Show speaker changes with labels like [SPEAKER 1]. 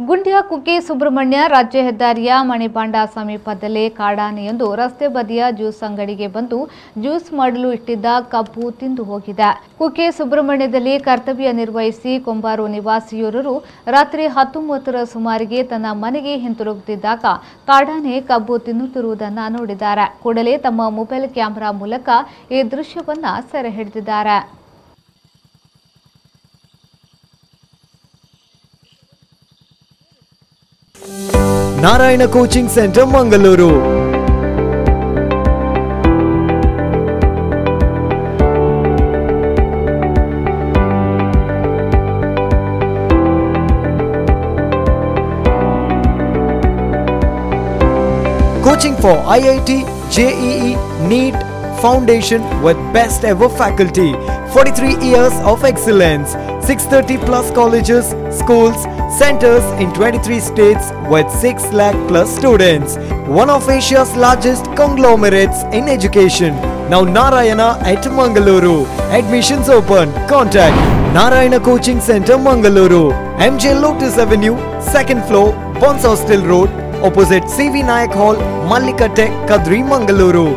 [SPEAKER 1] ಗುಂಡ್ಯ ಕುಕ್ಕೆ ಸುಬ್ರಹ್ಮಣ್ಯ ರಾಜ್ಯ ಹೆದ್ದಾರಿಯ ಮಣಿಬಾಂಡ ಸಮೀಪದಲ್ಲೇ ಕಾಡಾನೆಯೊಂದು ರಸ್ತೆ ಬದಿಯ ಜ್ಯೂಸ್ ಅಂಗಡಿಗೆ ಬಂದು ಜ್ಯೂಸ್ ಮಾಡಲು ಇಟ್ಟಿದ್ದ ಕಬ್ಬು ತಿಂದು ಹೋಗಿದೆ. ಕುಕ್ಕೆ ಸುಬ್ರಹ್ಮಣ್ಯದಲ್ಲಿ ಕರ್ತವ್ಯ ನಿರ್ವಹಿಸಿ ಕೊಂಬಾರು ನಿವಾಸಿಯೋರ್ವರು ರಾತ್ರಿ 10:30ರ ಸುಮಾರಿಗೆ ತನ್ನ ಮನೆಗೆ ಹಿಂತಿರುಗುತ್ತಿದ್ದಾಗ ಕಾಡಾನೆ ಕಬ್ಬು ತಿನ್ನುತ್ತಿರುವುದನ್ನು ನೋಡಿದ್ದಾರೆ. ಕೂಡಲೇ ತಮ್ಮ ಮೊಬೈಲ್ ಕ್ಯಾಮೆರಾ ಮೂಲಕ ಈ ದೃಶ್ಯವನ್ನು ಸೆರೆ ಹಿಡಿದಿದ್ದಾರೆ.
[SPEAKER 2] Narayana coaching centre Mangaluru. Coaching for IIT, JEE, NEET, Foundation with best ever faculty. 43 years of excellence. 630 plus colleges, schools, centers in 23 states with 6 lakh plus students. One of Asia's largest conglomerates in education. Now Narayana at Mangaluru. Admissions open. Contact Narayana Coaching Center Mangaluru. MJ Lotus Avenue, 2nd floor, Bons Hostel Road, opposite CV Nayak Hall, Mallika Tech, Kadri, Mangaluru.